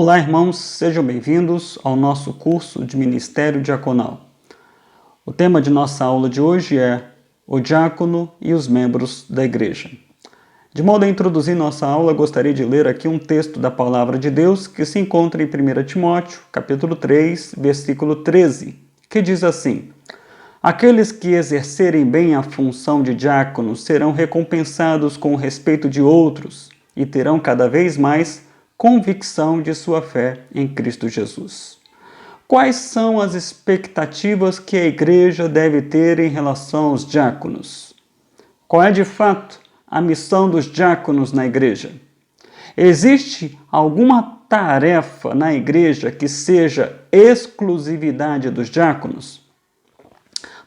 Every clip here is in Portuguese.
Olá, irmãos, sejam bem-vindos ao nosso curso de Ministério Diaconal. O tema de nossa aula de hoje é o diácono e os membros da igreja. De modo a introduzir nossa aula, gostaria de ler aqui um texto da Palavra de Deus que se encontra em 1 Timóteo, capítulo 3, versículo 13, que diz assim: Aqueles que exercerem bem a função de diácono serão recompensados com o respeito de outros e terão cada vez mais convicção de sua fé em Cristo Jesus. Quais são as expectativas que a igreja deve ter em relação aos diáconos? Qual é, de fato, a missão dos diáconos na igreja? Existe alguma tarefa na igreja que seja exclusividade dos diáconos?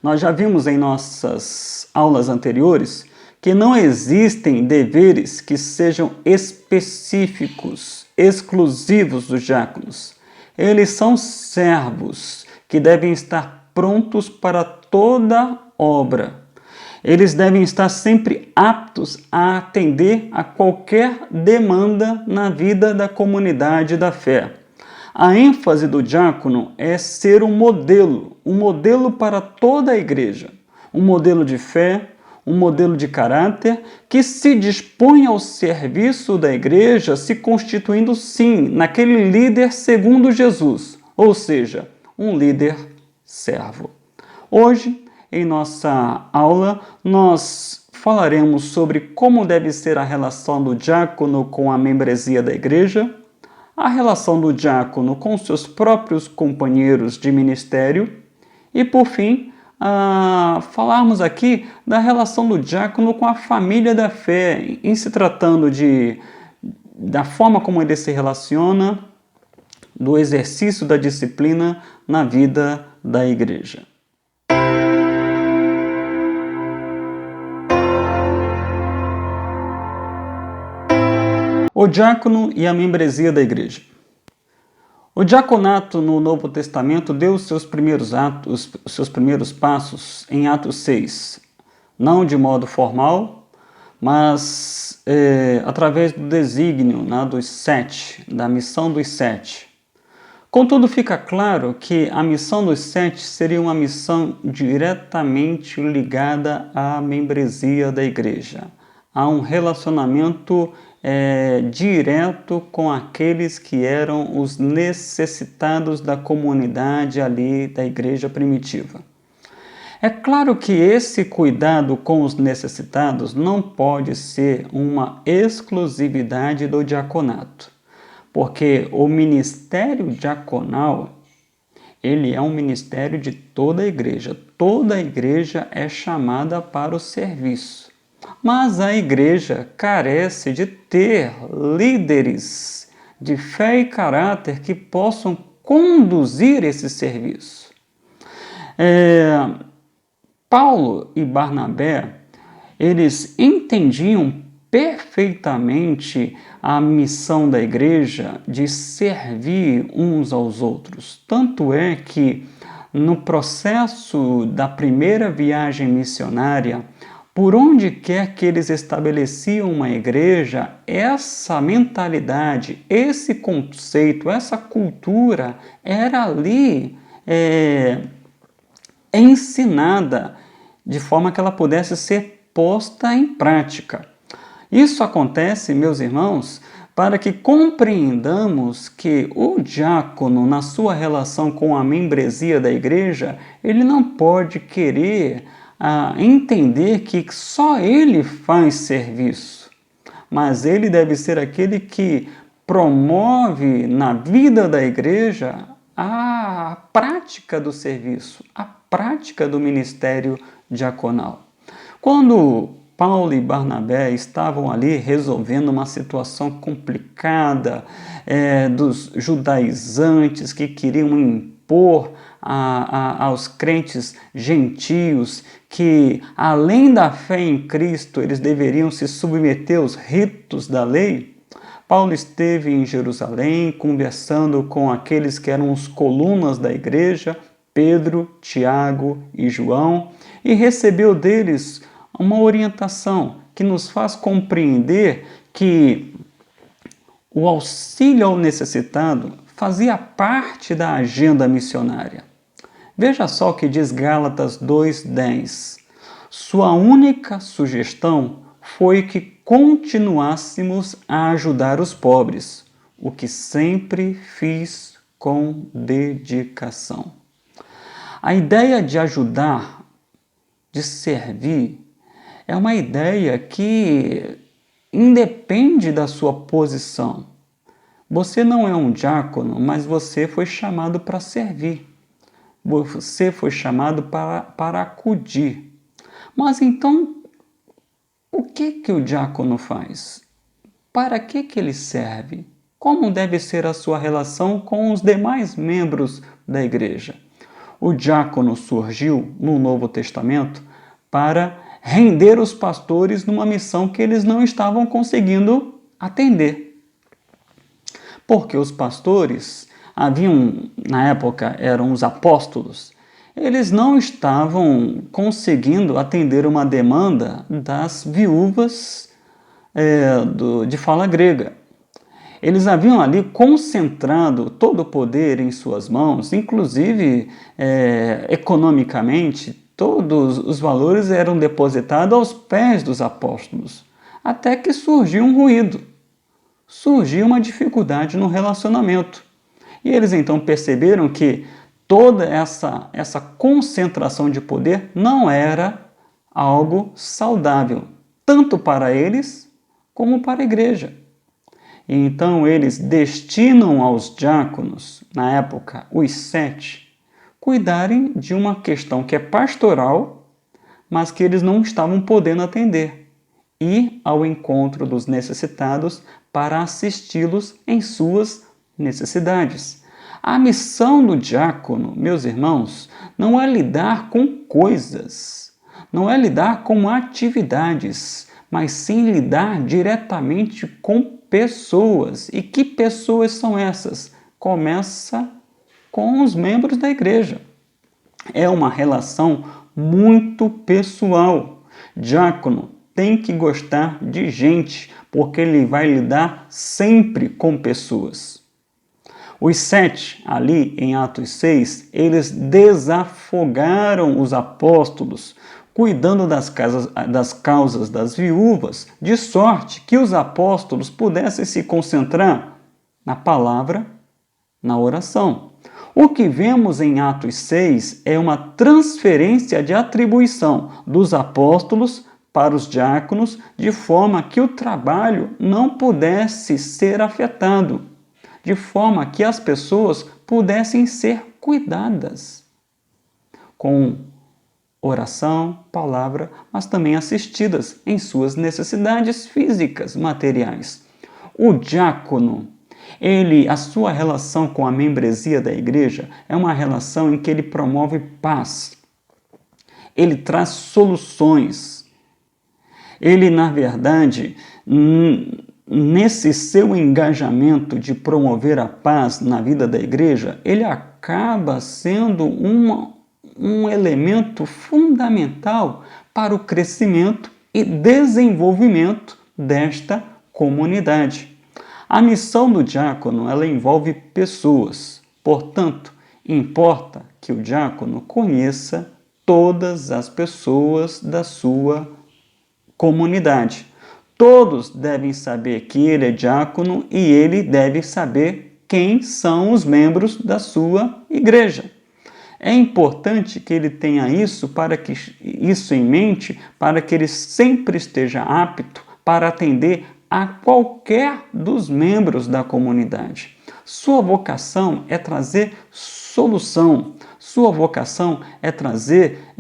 Nós já vimos em nossas aulas anteriores que não existem deveres que sejam específicos, exclusivos dos diáconos. Eles são servos que devem estar prontos para toda obra. Eles devem estar sempre aptos a atender a qualquer demanda na vida da comunidade da fé. A ênfase do diácono é ser um modelo para toda a igreja, um modelo de fé, um modelo de caráter que se dispõe ao serviço da igreja, se constituindo, sim, naquele líder segundo Jesus, ou seja, um líder servo. Hoje, em nossa aula, nós falaremos sobre como deve ser a relação do diácono com a membresia da igreja, a relação do diácono com seus próprios companheiros de ministério e, por fim, falarmos aqui da relação do diácono com a família da fé, em se tratando da forma como ele se relaciona, do exercício da disciplina na vida da igreja. O diácono e a membresia da igreja. O diaconato no Novo Testamento deu os seus primeiros passos em Atos 6, não de modo formal, mas através do desígnio dos 7, da missão dos 7. Contudo, fica claro que a missão dos 7 seria uma missão diretamente ligada à membresia da igreja, a um relacionamento direto com aqueles que eram os necessitados da comunidade ali da igreja primitiva. É claro que esse cuidado com os necessitados não pode ser uma exclusividade do diaconato, porque o ministério diaconal, ele é um ministério de toda a igreja. Toda a igreja é chamada para o serviço. Mas a igreja carece de ter líderes de fé e caráter que possam conduzir esse serviço. Paulo e Barnabé, eles entendiam perfeitamente a missão da igreja de servir uns aos outros. Tanto é que, no processo da primeira viagem missionária, por onde quer que eles estabeleciam uma igreja, essa mentalidade, esse conceito, essa cultura era ali ensinada de forma que ela pudesse ser posta em prática. Isso acontece, meus irmãos, para que compreendamos que o diácono, na sua relação com a membresia da igreja, ele não pode querer entender que só ele faz serviço, mas ele deve ser aquele que promove na vida da igreja a prática do serviço, a prática do ministério diaconal. Quando Paulo e Barnabé estavam ali resolvendo uma situação complicada dos judaizantes que queriam impor aos crentes gentios que, além da fé em Cristo, eles deveriam se submeter aos ritos da lei, Paulo esteve em Jerusalém conversando com aqueles que eram os colunas da igreja, Pedro, Tiago e João, e recebeu deles uma orientação que nos faz compreender que o auxílio ao necessitado fazia parte da agenda missionária. Veja só o que diz Gálatas 2:10. Sua única sugestão foi que continuássemos a ajudar os pobres, o que sempre fiz com dedicação. A ideia de ajudar, de servir, é uma ideia que independe da sua posição. Você não é um diácono, mas você foi chamado para servir. Você foi chamado para acudir. Mas então, o que o diácono faz? Para que ele serve? Como deve ser a sua relação com os demais membros da igreja? O diácono surgiu no Novo Testamento para render os pastores numa missão que eles não estavam conseguindo atender. Porque os pastores na época, eram os apóstolos, eles não estavam conseguindo atender uma demanda das viúvas de fala grega. Eles haviam ali concentrado todo o poder em suas mãos, inclusive economicamente, todos os valores eram depositados aos pés dos apóstolos, até que surgiu um ruído, surgiu uma dificuldade no relacionamento. E eles então perceberam que toda essa concentração de poder não era algo saudável, tanto para eles como para a igreja. E então eles destinam aos diáconos, na época, os 7, cuidarem de uma questão que é pastoral, mas que eles não estavam podendo atender, ir ao encontro dos necessitados para assisti-los em suas necessidades. A missão do diácono, meus irmãos, não é lidar com coisas, não é lidar com atividades, mas sim lidar diretamente com pessoas. E que pessoas são essas? Começa com os membros da igreja. É uma relação muito pessoal. Diácono tem que gostar de gente, porque ele vai lidar sempre com pessoas. Os 7, ali em Atos 6, eles desafogaram os apóstolos, cuidando das causas das viúvas, de sorte que os apóstolos pudessem se concentrar na palavra, na oração. O que vemos em Atos 6 é uma transferência de atribuição dos apóstolos para os diáconos, de forma que o trabalho não pudesse ser afetado, de forma que as pessoas pudessem ser cuidadas com oração, palavra, mas também assistidas em suas necessidades físicas, materiais. O diácono, a sua relação com a membresia da igreja é uma relação em que ele promove paz, ele traz soluções. Ele, na verdade, nesse seu engajamento de promover a paz na vida da igreja, ele acaba sendo um elemento fundamental para o crescimento e desenvolvimento desta comunidade. A missão do diácono, ela envolve pessoas, portanto, importa que o diácono conheça todas as pessoas da sua comunidade. Todos devem saber que ele é diácono e ele deve saber quem são os membros da sua igreja. É importante que ele tenha isso em mente, para que ele sempre esteja apto para atender a qualquer dos membros da comunidade. Sua vocação é trazer solução, sua vocação é trazer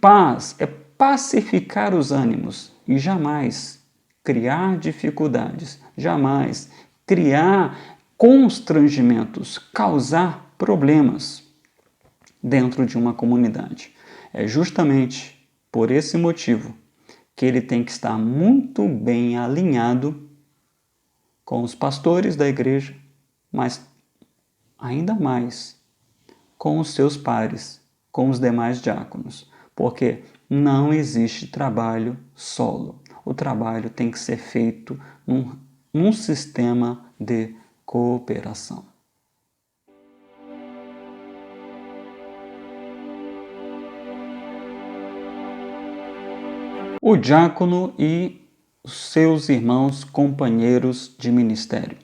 paz, é pacificar os ânimos e jamais criar dificuldades, jamais criar constrangimentos, causar problemas dentro de uma comunidade. É justamente por esse motivo que ele tem que estar muito bem alinhado com os pastores da igreja, mas ainda mais com os seus pares, com os demais diáconos, porque não existe trabalho solo. O trabalho tem que ser feito num sistema de cooperação. O diácono e seus irmãos companheiros de ministério.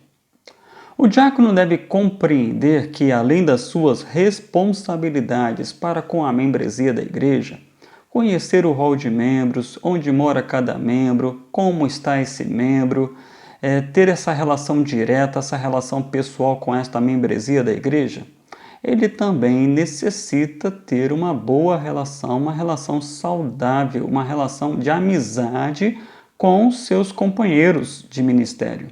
O diácono deve compreender que, além das suas responsabilidades para com a membresia da igreja, conhecer o rol de membros, onde mora cada membro, como está esse membro, ter essa relação direta, essa relação pessoal com esta membresia da igreja, ele também necessita ter uma boa relação, uma relação saudável, uma relação de amizade com seus companheiros de ministério.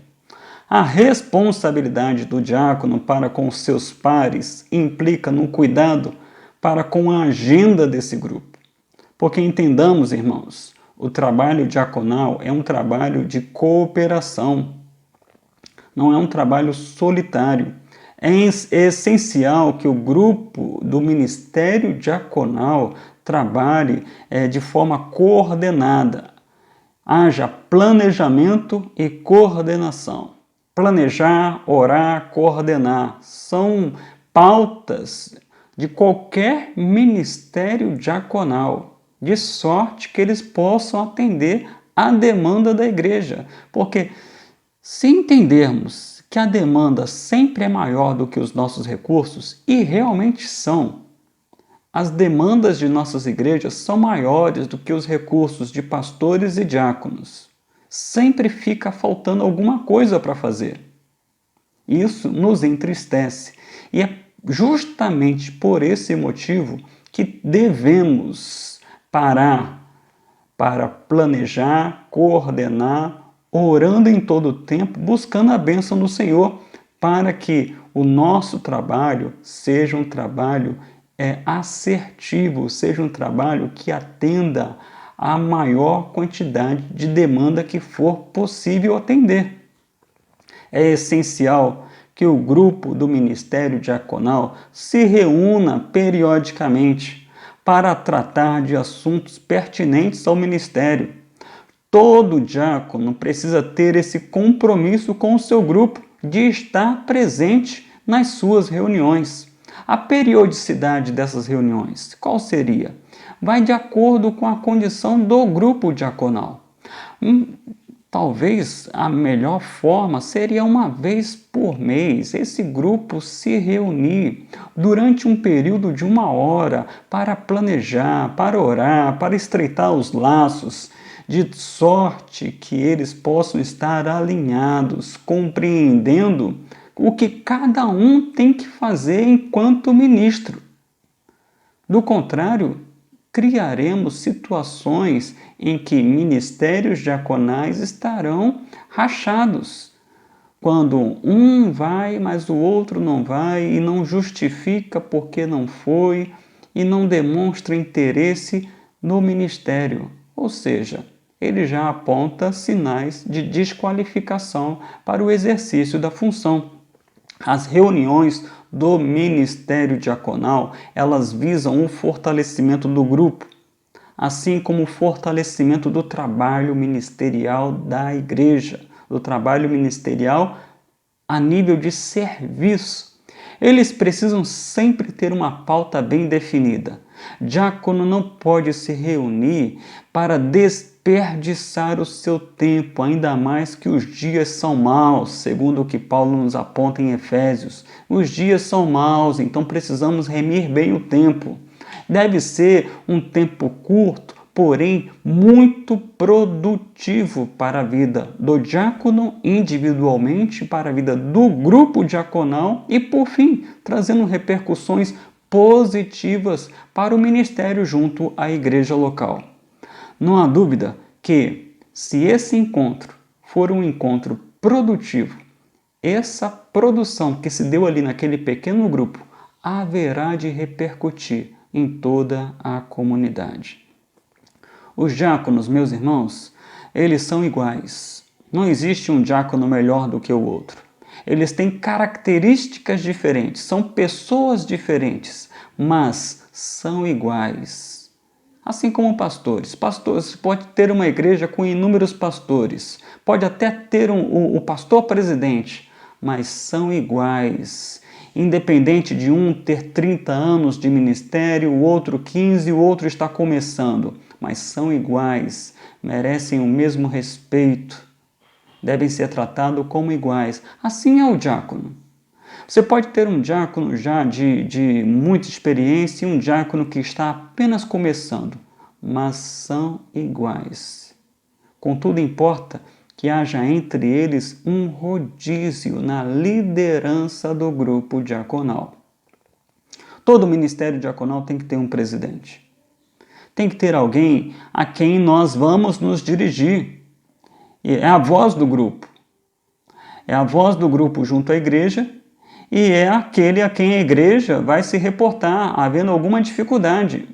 A responsabilidade do diácono para com seus pares implica no cuidado para com a agenda desse grupo. Porque entendamos, irmãos, o trabalho diaconal é um trabalho de cooperação, não é um trabalho solitário. É essencial que o grupo do ministério diaconal trabalhe de forma coordenada. Haja planejamento e coordenação. Planejar, orar, coordenar são pautas de qualquer ministério diaconal, de sorte que eles possam atender à demanda da igreja. Porque se entendermos que a demanda sempre é maior do que os nossos recursos, e realmente são, as demandas de nossas igrejas são maiores do que os recursos de pastores e diáconos. Sempre fica faltando alguma coisa para fazer. Isso nos entristece. E é justamente por esse motivo que devemos parar para planejar, coordenar, orando em todo o tempo, buscando a bênção do Senhor, para que o nosso trabalho seja um trabalho assertivo, seja um trabalho que atenda a maior quantidade de demanda que for possível atender. É essencial que o grupo do ministério diaconal se reúna periodicamente para tratar de assuntos pertinentes ao ministério. Todo diácono precisa ter esse compromisso com o seu grupo de estar presente nas suas reuniões. A periodicidade dessas reuniões, qual seria? Vai de acordo com a condição do grupo diaconal. Talvez a melhor forma seria uma vez por mês esse grupo se reunir durante um período de 1 hora para planejar, para orar, para estreitar os laços, de sorte que eles possam estar alinhados, compreendendo o que cada um tem que fazer enquanto ministro. Do contrário, criaremos situações em que ministérios diaconais estarão rachados, quando um vai, mas o outro não vai, e não justifica porque não foi, e não demonstra interesse no ministério. Ou seja, ele já aponta sinais de desqualificação para o exercício da função. As reuniões do ministério diaconal, elas visam o fortalecimento do grupo, assim como o fortalecimento do trabalho ministerial da igreja, do trabalho ministerial a nível de serviço. Eles precisam sempre ter uma pauta bem definida. Diácono não pode se reunir para desperdiçar o seu tempo, ainda mais que os dias são maus, segundo o que Paulo nos aponta em Efésios. Os dias são maus, então precisamos remir bem o tempo. Deve ser um tempo curto, porém muito produtivo para a vida do diácono individualmente, para a vida do grupo diaconal e, por fim, trazendo repercussões positivas para o ministério junto à igreja local. Não há dúvida que, se esse encontro for um encontro produtivo, essa produção que se deu ali naquele pequeno grupo haverá de repercutir em toda a comunidade. Os diáconos, meus irmãos, eles são iguais. Não existe um diácono melhor do que o outro. Eles têm características diferentes, são pessoas diferentes, mas são iguais. Assim como pastores. Pastores, pode ter uma igreja com inúmeros pastores, pode até ter o pastor presidente, mas são iguais. Independente de um ter 30 anos de ministério, o outro 15, o outro está começando, mas são iguais, merecem o mesmo respeito, devem ser tratados como iguais. Assim é o diácono. Você pode ter um diácono já de muita experiência e um diácono que está apenas começando, mas são iguais. Contudo, importa que haja entre eles um rodízio na liderança do grupo diaconal. Todo ministério diaconal tem que ter um presidente. Tem que ter alguém a quem nós vamos nos dirigir. É a voz do grupo. É a voz do grupo junto à igreja e é aquele a quem a igreja vai se reportar, havendo alguma dificuldade.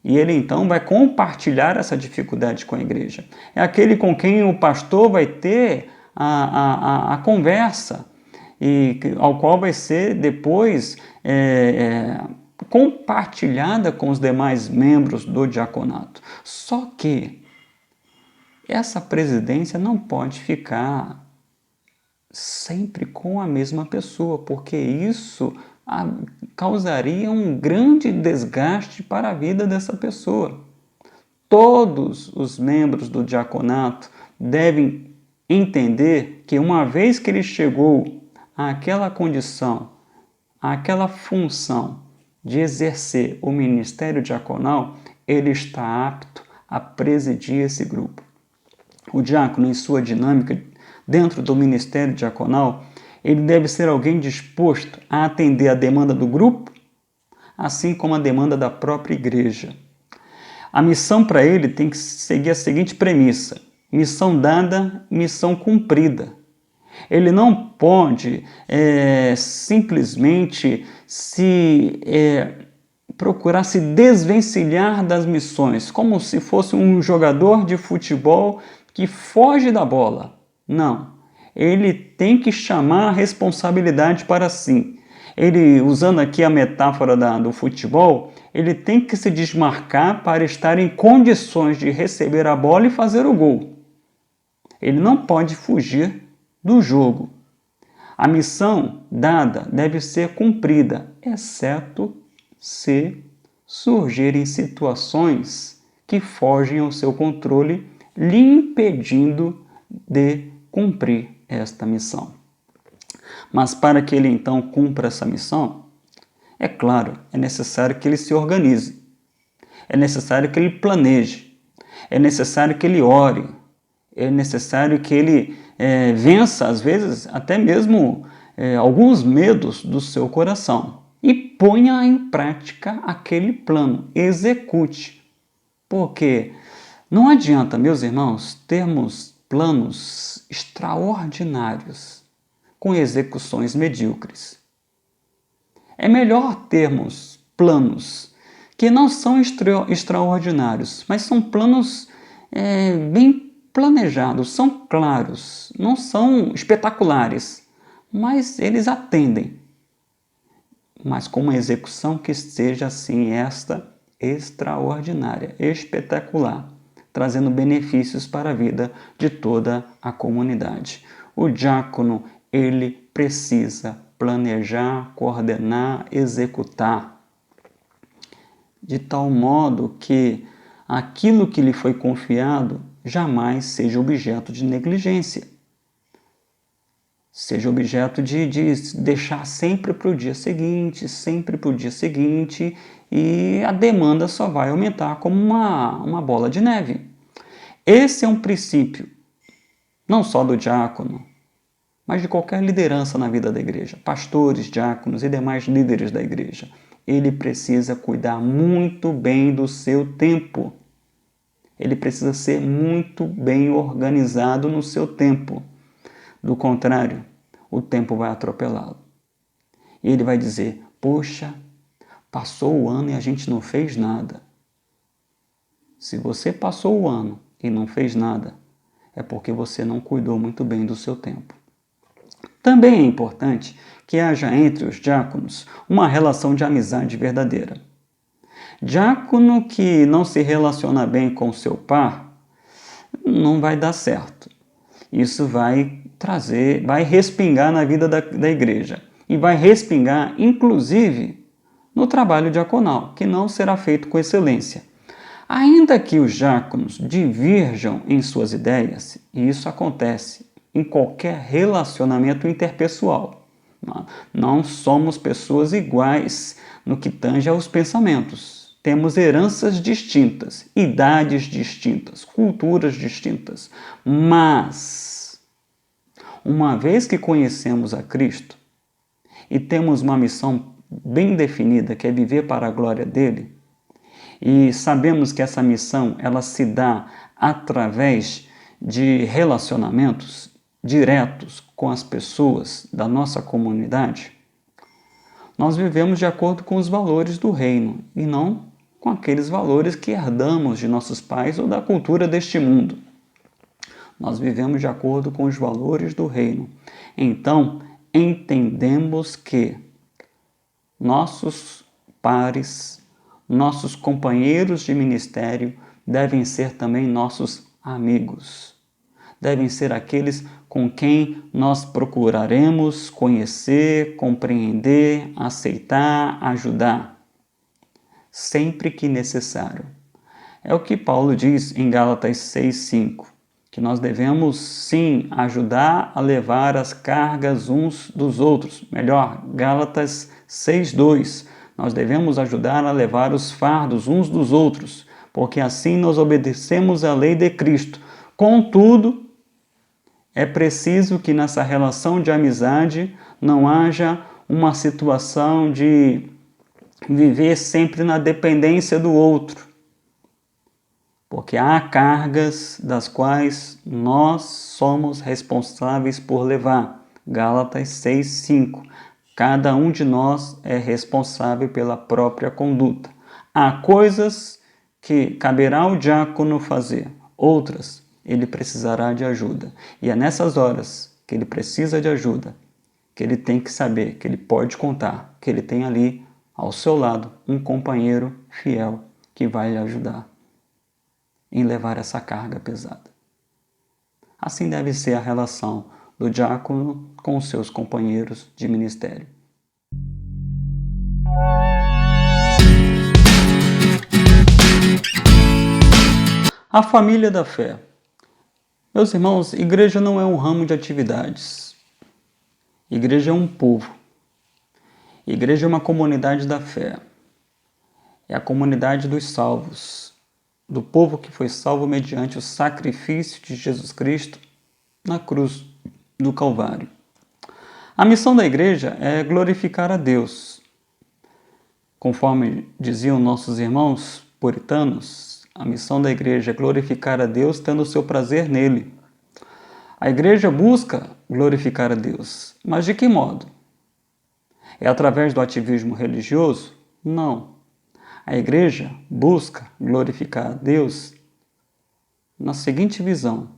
E ele então vai compartilhar essa dificuldade com a igreja. É aquele com quem o pastor vai ter a conversa, e ao qual vai ser depois compartilhada com os demais membros do diaconato. Só que essa presidência não pode ficar sempre com a mesma pessoa, porque isso causaria um grande desgaste para a vida dessa pessoa. Todos os membros do diaconato devem entender que uma vez que ele chegou àquela condição, àquela função de exercer o ministério diaconal, ele está apto a presidir esse grupo. O diácono, em sua dinâmica dentro do ministério diaconal, ele deve ser alguém disposto a atender a demanda do grupo, assim como a demanda da própria igreja. A missão para ele tem que seguir a seguinte premissa: missão dada, missão cumprida. Ele não pode simplesmente procurar se desvencilhar das missões, como se fosse um jogador de futebol que foge da bola. Não. Ele tem que chamar a responsabilidade para si. Ele, usando aqui a metáfora do futebol, ele tem que se desmarcar para estar em condições de receber a bola e fazer o gol. Ele não pode fugir do jogo. A missão dada deve ser cumprida, exceto se surgirem situações que fogem ao seu controle, lhe impedindo de cumprir esta missão. Mas para que ele então cumpra essa missão, é claro, é necessário que ele se organize, é necessário que ele planeje, é necessário que ele ore, é necessário que ele vença, às vezes, até mesmo alguns medos do seu coração e ponha em prática aquele plano, execute. Porque não adianta, meus irmãos, termos planos extraordinários com execuções medíocres. É melhor termos planos que não são extraordinários, mas são planos bem planejados, são claros, não são espetaculares, mas eles atendem. Mas com uma execução que seja assim esta extraordinária, espetacular, trazendo benefícios para a vida de toda a comunidade. O diácono, ele precisa planejar, coordenar, executar, de tal modo que aquilo que lhe foi confiado jamais seja objeto de negligência, seja objeto de deixar sempre para o dia seguinte, e a demanda só vai aumentar como uma bola de neve. Esse é um princípio, não só do diácono, mas de qualquer liderança na vida da igreja, pastores, diáconos e demais líderes da igreja. Ele precisa cuidar muito bem do seu tempo. Ele precisa ser muito bem organizado no seu tempo. Do contrário, o tempo vai atropelá-lo. E ele vai dizer: poxa, passou o ano e a gente não fez nada. Se você passou o ano e não fez nada, é porque você não cuidou muito bem do seu tempo. Também é importante que haja entre os diáconos uma relação de amizade verdadeira. Diácono que não se relaciona bem com seu par, não vai dar certo. Isso vai respingar na vida da igreja. E vai respingar, inclusive, no trabalho diaconal, que não será feito com excelência. Ainda que os diáconos divirjam em suas ideias, e isso acontece em qualquer relacionamento interpessoal. Não somos pessoas iguais no que tange aos pensamentos. Temos heranças distintas, idades distintas, culturas distintas. Mas, uma vez que conhecemos a Cristo e temos uma missão bem definida, que é viver para a glória dele, e sabemos que essa missão ela se dá através de relacionamentos diretos com as pessoas da nossa comunidade, nós vivemos de acordo com os valores do reino e não com aqueles valores que herdamos de nossos pais ou da cultura deste mundo. Nós vivemos de acordo com os valores do reino. Então, entendemos que nossos pares, nossos companheiros de ministério devem ser também nossos amigos. Devem ser aqueles com quem nós procuraremos conhecer, compreender, aceitar, ajudar, sempre que necessário. É o que Paulo diz em Gálatas 6:5, que nós devemos sim ajudar a levar as cargas uns dos outros. Melhor, Gálatas 6:2, nós devemos ajudar a levar os fardos uns dos outros, porque assim nós obedecemos à lei de Cristo. Contudo, é preciso que nessa relação de amizade não haja uma situação de viver sempre na dependência do outro, porque há cargas das quais nós somos responsáveis por levar. Gálatas 6:5. Cada um de nós é responsável pela própria conduta. Há coisas que caberá ao diácono fazer, outras ele precisará de ajuda. E é nessas horas que ele precisa de ajuda, que ele tem que saber que ele pode contar, que ele tem ali ao seu lado um companheiro fiel que vai lhe ajudar em levar essa carga pesada. Assim deve ser a relação do diácono com os seus companheiros de ministério. A família da fé. Meus irmãos, igreja não é um ramo de atividades. Igreja é um povo. Igreja é uma comunidade da fé. É a comunidade dos salvos, do povo que foi salvo mediante o sacrifício de Jesus Cristo na cruz do Calvário. A missão da igreja é glorificar a Deus. Conforme diziam nossos irmãos puritanos, a missão da igreja é glorificar a Deus tendo o seu prazer nele. A igreja busca glorificar a Deus, mas de que modo? É através do ativismo religioso? Não. A igreja busca glorificar a Deus na seguinte visão: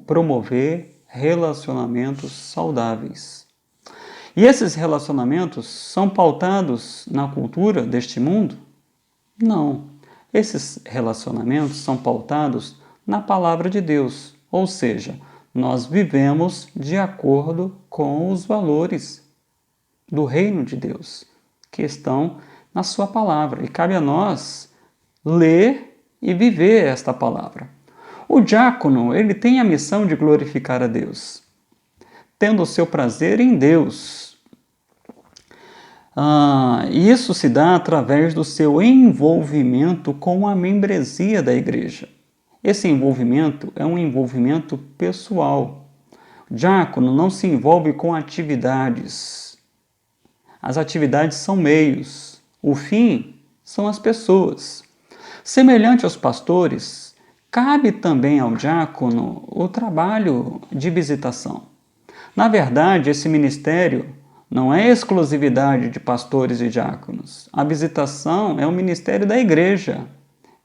promover relacionamentos saudáveis. E esses relacionamentos são pautados na cultura deste mundo? Não. Esses relacionamentos são pautados na palavra de Deus, ou seja, nós vivemos de acordo com os valores do reino de Deus, que estão na sua palavra, e cabe a nós ler e viver esta palavra. O diácono, ele tem a missão de glorificar a Deus, tendo o seu prazer em Deus. E isso se dá através do seu envolvimento com a membresia da igreja. Esse envolvimento é um envolvimento pessoal. O diácono não se envolve com atividades. As atividades são meios. O fim são as pessoas. Semelhante aos pastores, cabe também ao diácono o trabalho de visitação. Na verdade, esse ministério não é exclusividade de pastores e diáconos. A visitação é o ministério da igreja.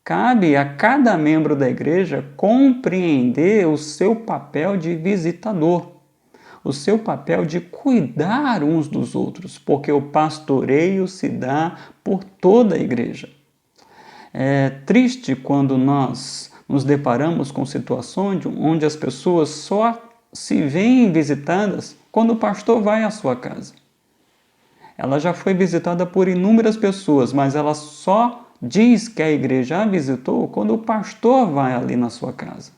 Cabe a cada membro da igreja compreender o seu papel de visitador, o seu papel de cuidar uns dos outros, porque o pastoreio se dá por toda a igreja. É triste quando nós nos deparamos com situações onde as pessoas só se veem visitadas quando o pastor vai à sua casa. Ela já foi visitada por inúmeras pessoas, mas ela só diz que a igreja a visitou quando o pastor vai ali na sua casa.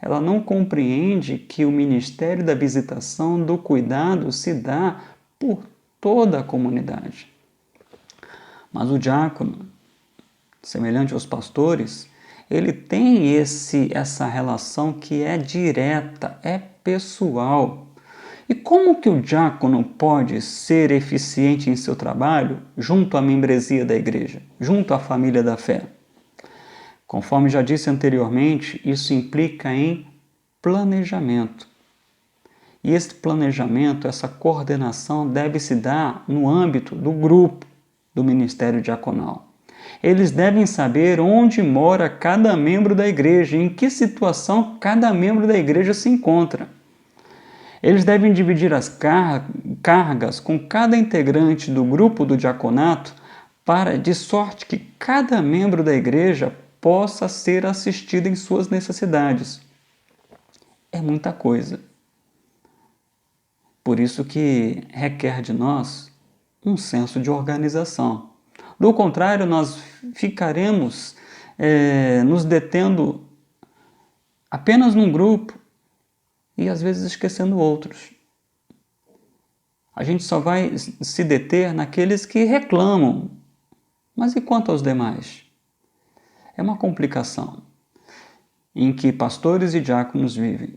Ela não compreende que o ministério da visitação, do cuidado, se dá por toda a comunidade. Mas o diácono, semelhante aos pastores, ele tem essa relação que é direta, é pessoal. E como que o diácono pode ser eficiente em seu trabalho junto à membresia da igreja, junto à família da fé? Conforme já disse anteriormente, isso implica em planejamento. E esse planejamento, essa coordenação deve se dar no âmbito do grupo do ministério diaconal. Eles devem saber onde mora cada membro da igreja, em que situação cada membro da igreja se encontra. Eles devem dividir as cargas com cada integrante do grupo do diaconato de sorte que cada membro da igreja possa ser assistido em suas necessidades. É muita coisa. Por isso que requer de nós um senso de organização. Do contrário, nós ficaremos nos detendo apenas num grupo e às vezes esquecendo outros. A gente só vai se deter naqueles que reclamam. Mas e quanto aos demais? É uma complicação em que pastores e diáconos vivem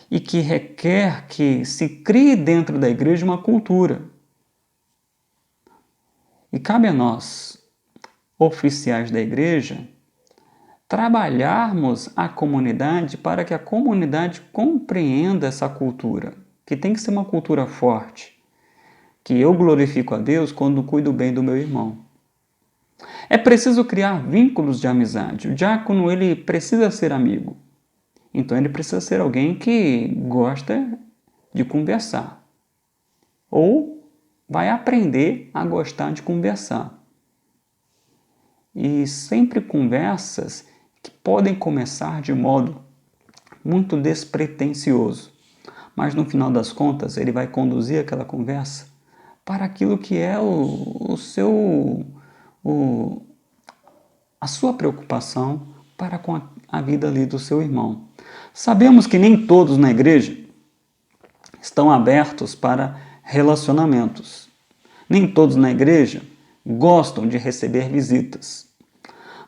e que requer que se crie dentro da igreja uma cultura. E cabe a nós, oficiais da igreja, trabalharmos a comunidade para que a comunidade compreenda essa cultura, que tem que ser uma cultura forte, que eu glorifico a Deus quando cuido bem do meu irmão. É preciso criar vínculos de amizade. O diácono, ele precisa ser amigo. Então ele precisa ser alguém que gosta de conversar. Ou vai aprender a gostar de conversar. E sempre conversas que podem começar de modo muito despretensioso. Mas no final das contas, ele vai conduzir aquela conversa para aquilo que é a sua preocupação para com a vida ali do seu irmão. Sabemos que nem todos na igreja estão abertos para relacionamentos. Nem todos na igreja gostam de receber visitas.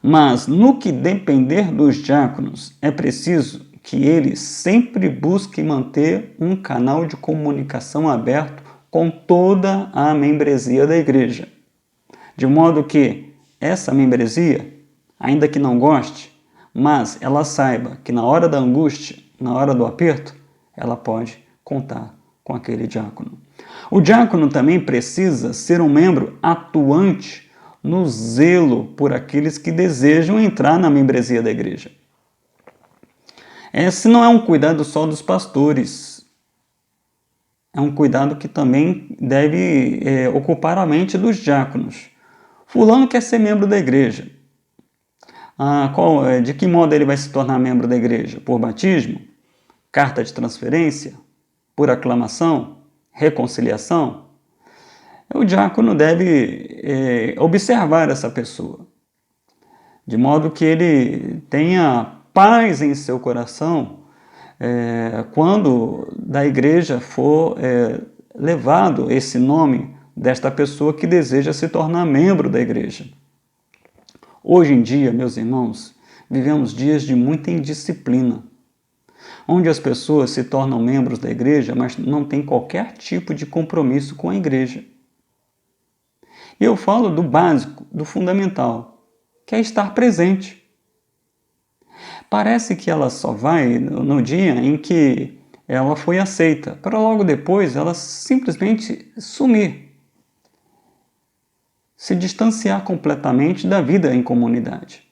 Mas no que depender dos diáconos, é preciso que eles sempre busquem manter um canal de comunicação aberto com toda a membresia da igreja. De modo que essa membresia, ainda que não goste, mas ela saiba que na hora da angústia, na hora do aperto, ela pode contar com aquele diácono. O diácono também precisa ser um membro atuante no zelo por aqueles que desejam entrar na membresia da igreja. Esse não é um cuidado só dos pastores, é um cuidado que também deve ocupar a mente dos diáconos. Fulano quer ser membro da igreja. De que modo ele vai se tornar membro da igreja? Por batismo? Carta de transferência? Por aclamação? Reconciliação? O diácono deve observar essa pessoa, de modo que ele tenha paz em seu coração quando da igreja for levado esse nome desta pessoa que deseja se tornar membro da igreja. Hoje em dia, meus irmãos, vivemos dias de muita indisciplina, onde as pessoas se tornam membros da igreja, mas não têm qualquer tipo de compromisso com a igreja. E eu falo do básico, do fundamental, que é estar presente. Parece que ela só vai no dia em que ela foi aceita, para logo depois ela simplesmente sumir, se distanciar completamente da vida em comunidade.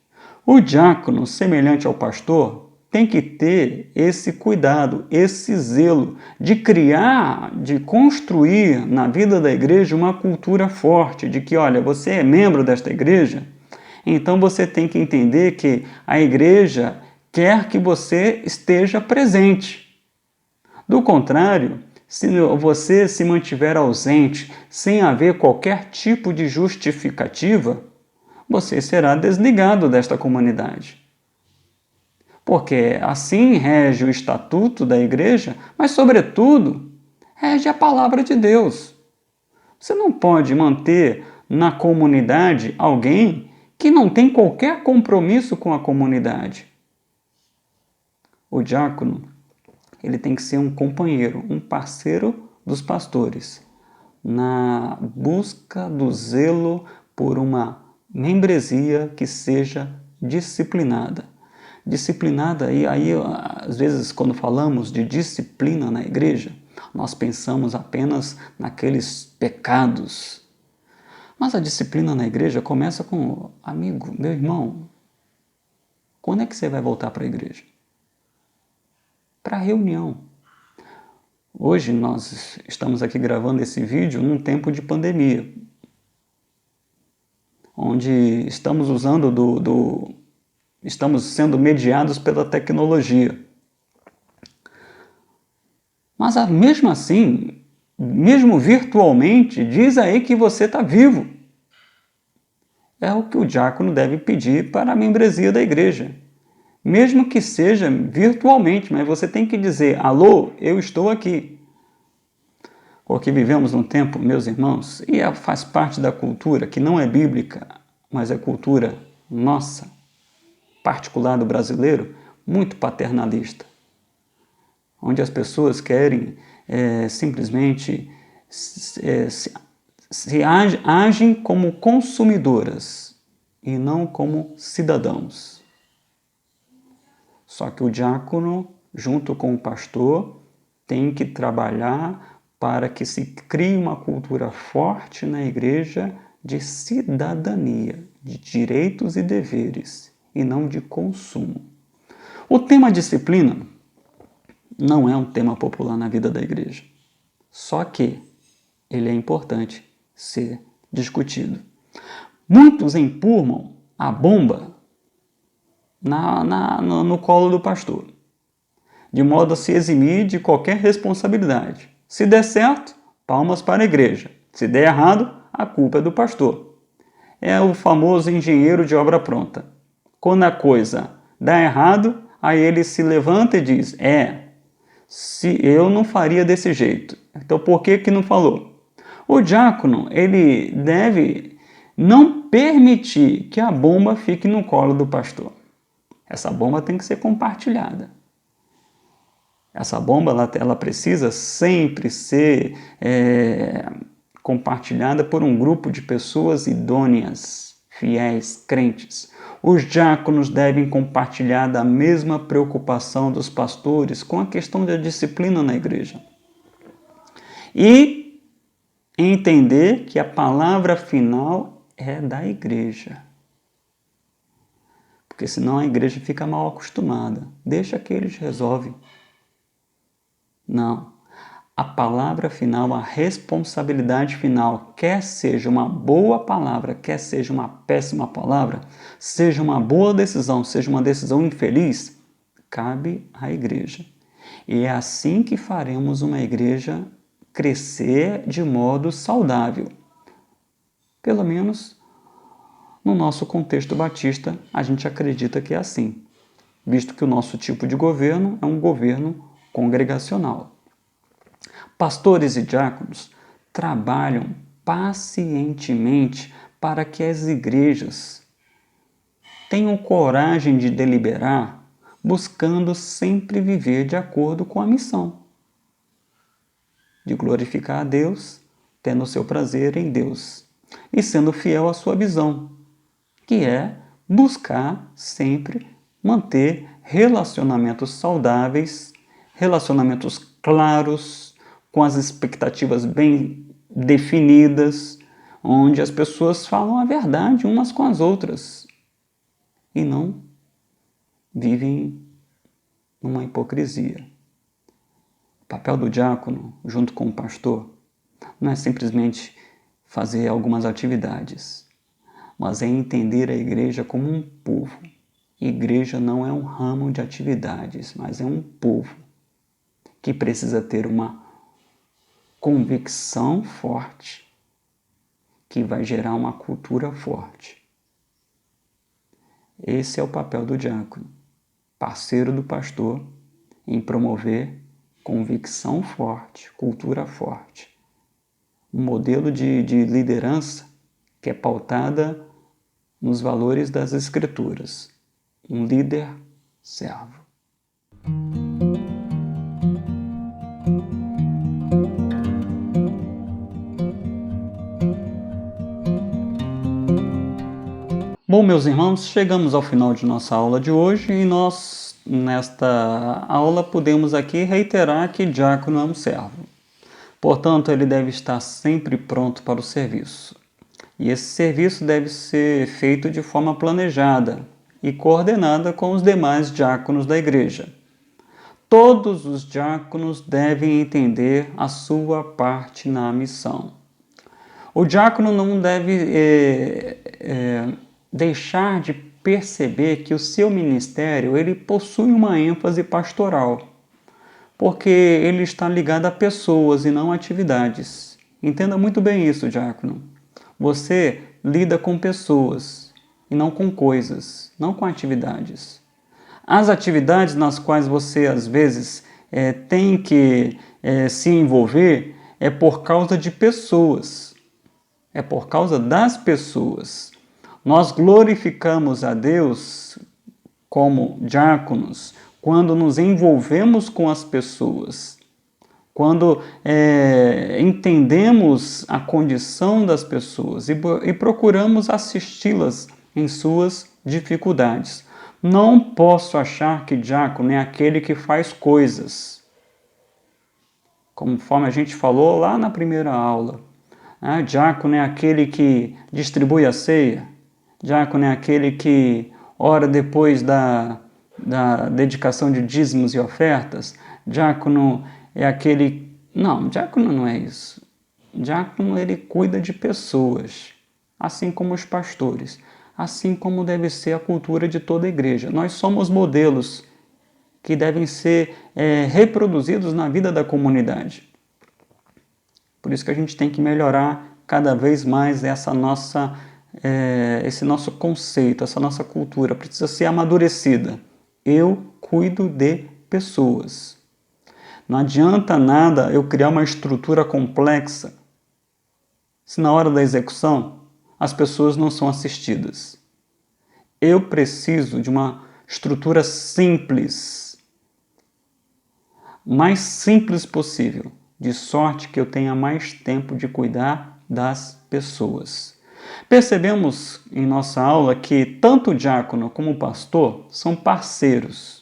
O diácono, semelhante ao pastor, tem que ter esse cuidado, esse zelo de criar, de construir na vida da igreja uma cultura forte de que, olha, você é membro desta igreja, então você tem que entender que a igreja quer que você esteja presente. Do contrário, se você se mantiver ausente, sem haver qualquer tipo de justificativa, você será desligado desta comunidade. Porque assim rege o estatuto da igreja, mas, sobretudo, rege a palavra de Deus. Você não pode manter na comunidade alguém que não tem qualquer compromisso com a comunidade. O diácono, ele tem que ser um companheiro, um parceiro dos pastores, na busca do zelo por uma membresia que seja disciplinada. Disciplinada, e aí às vezes quando falamos de disciplina na igreja, nós pensamos apenas naqueles pecados. Mas a disciplina na igreja começa com, amigo, meu irmão, quando é que você vai voltar para a igreja? Para a reunião. Hoje nós estamos aqui gravando esse vídeo num tempo de pandemia, onde estamos usando estamos sendo mediados pela tecnologia. Mas mesmo assim, mesmo virtualmente, diz aí que você está vivo. É o que o diácono deve pedir para a membresia da igreja. Mesmo que seja virtualmente, mas você tem que dizer, alô, eu estou aqui. Porque vivemos num tempo, meus irmãos, e faz parte da cultura que não é bíblica, mas é cultura nossa, particular do brasileiro, muito paternalista, onde as pessoas querem simplesmente agem como consumidoras e não como cidadãos. Só que o diácono, junto com o pastor, tem que trabalhar para que se crie uma cultura forte na igreja de cidadania, de direitos e deveres, e não de consumo. O tema disciplina não é um tema popular na vida da igreja, só que ele é importante ser discutido. Muitos empurram a bomba no colo do pastor, de modo a se eximir de qualquer responsabilidade. Se der certo, palmas para a igreja. Se der errado, a culpa é do pastor. É o famoso engenheiro de obra pronta. Quando a coisa dá errado, aí ele se levanta e diz, se eu não faria desse jeito, então por que não falou? O diácono, ele deve não permitir que a bomba fique no colo do pastor. Essa bomba tem que ser compartilhada. Essa bomba ela precisa sempre ser compartilhada por um grupo de pessoas idôneas, fiéis, crentes. Os diáconos devem compartilhar da mesma preocupação dos pastores com a questão da disciplina na igreja. E entender que a palavra final é da igreja. Porque senão a igreja fica mal acostumada. Deixa que eles resolvem. Não. A palavra final, a responsabilidade final, quer seja uma boa palavra, quer seja uma péssima palavra, seja uma boa decisão, seja uma decisão infeliz, cabe à igreja. E é assim que faremos uma igreja crescer de modo saudável. Pelo menos no nosso contexto batista, a gente acredita que é assim, visto que o nosso tipo de governo é um governo congregacional. Pastores e diáconos trabalham pacientemente para que as igrejas tenham coragem de deliberar, buscando sempre viver de acordo com a missão, de glorificar a Deus, tendo o seu prazer em Deus, e sendo fiel à sua visão, que é buscar sempre manter relacionamentos saudáveis, relacionamentos claros, com as expectativas bem definidas, onde as pessoas falam a verdade umas com as outras e não vivem numa hipocrisia. O papel do diácono, junto com o pastor, não é simplesmente fazer algumas atividades, mas é entender a igreja como um povo. Igreja não é um ramo de atividades, mas é um povo que precisa ter uma convicção forte, que vai gerar uma cultura forte. Esse é o papel do diácono, parceiro do pastor, em promover convicção forte, cultura forte. Um modelo de liderança que é pautada nos valores das Escrituras. Um líder servo. Bom, meus irmãos, chegamos ao final de nossa aula de hoje e nós, nesta aula, podemos aqui reiterar que diácono é um servo. Portanto, ele deve estar sempre pronto para o serviço. E esse serviço deve ser feito de forma planejada e coordenada com os demais diáconos da igreja. Todos os diáconos devem entender a sua parte na missão. O diácono não deve deixar de perceber que o seu ministério ele possui uma ênfase pastoral, porque ele está ligado a pessoas e não a atividades. Entenda muito bem isso, diácono. Você lida com pessoas e não com coisas, não com atividades. As atividades nas quais você, às vezes, tem que se envolver é por causa de pessoas, é por causa das pessoas. Nós glorificamos a Deus como diáconos quando nos envolvemos com as pessoas, quando entendemos a condição das pessoas e procuramos assisti-las em suas dificuldades. Não posso achar que diácono é aquele que faz coisas, conforme a gente falou lá na primeira aula. Diácono é aquele que distribui a ceia, diácono é aquele que ora depois da dedicação de dízimos e ofertas, diácono é aquele... Não, diácono não é isso. Diácono, ele cuida de pessoas, assim como os pastores, assim como deve ser a cultura de toda a igreja. Nós somos modelos que devem ser reproduzidos na vida da comunidade. Por isso que a gente tem que melhorar cada vez mais esse nosso conceito, essa nossa cultura. Precisa ser amadurecida. Eu cuido de pessoas. Não adianta nada eu criar uma estrutura complexa se na hora da execução as pessoas não são assistidas. Eu preciso de uma estrutura simples, mais simples possível, de sorte que eu tenha mais tempo de cuidar das pessoas. Percebemos em nossa aula que tanto o diácono como o pastor são parceiros.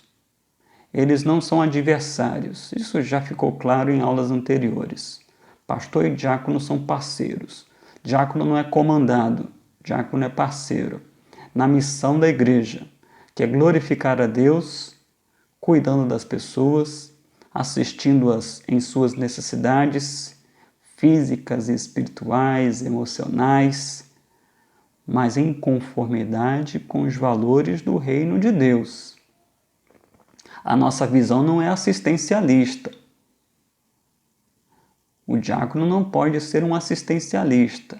Eles não são adversários. Isso já ficou claro em aulas anteriores. Pastor e diácono são parceiros. Diácono não é comandado, diácono é parceiro. Na missão da igreja, que é glorificar a Deus, cuidando das pessoas, assistindo-as em suas necessidades físicas, espirituais, emocionais, mas em conformidade com os valores do reino de Deus. A nossa visão não é assistencialista. O diácono não pode ser um assistencialista.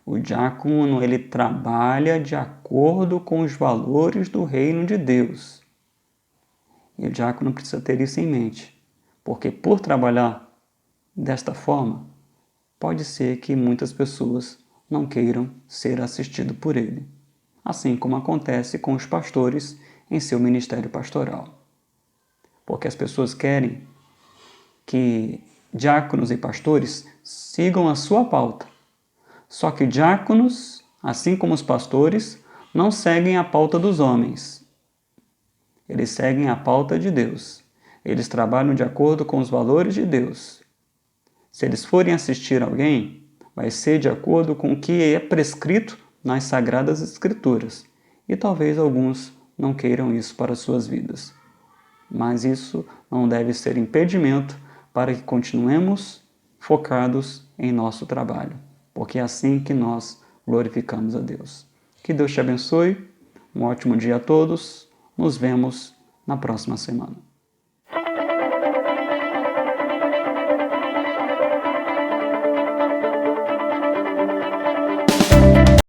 O diácono, ele trabalha de acordo com os valores do reino de Deus. E o diácono precisa ter isso em mente, porque por trabalhar desta forma, pode ser que muitas pessoas não queiram ser assistidos por ele, assim como acontece com os pastores em seu ministério pastoral. Porque as pessoas querem que diáconos e pastores sigam a sua pauta. Só que diáconos, assim como os pastores, não seguem a pauta dos homens. Eles seguem a pauta de Deus. Eles trabalham de acordo com os valores de Deus. Se eles forem assistir alguém, vai ser de acordo com o que é prescrito nas Sagradas Escrituras. E talvez alguns não queiram isso para suas vidas. mas isso não deve ser impedimento para que continuemos focados em nosso trabalho, porque é assim que nós glorificamos a Deus. Que Deus te abençoe, um ótimo dia a todos, nos vemos na próxima semana.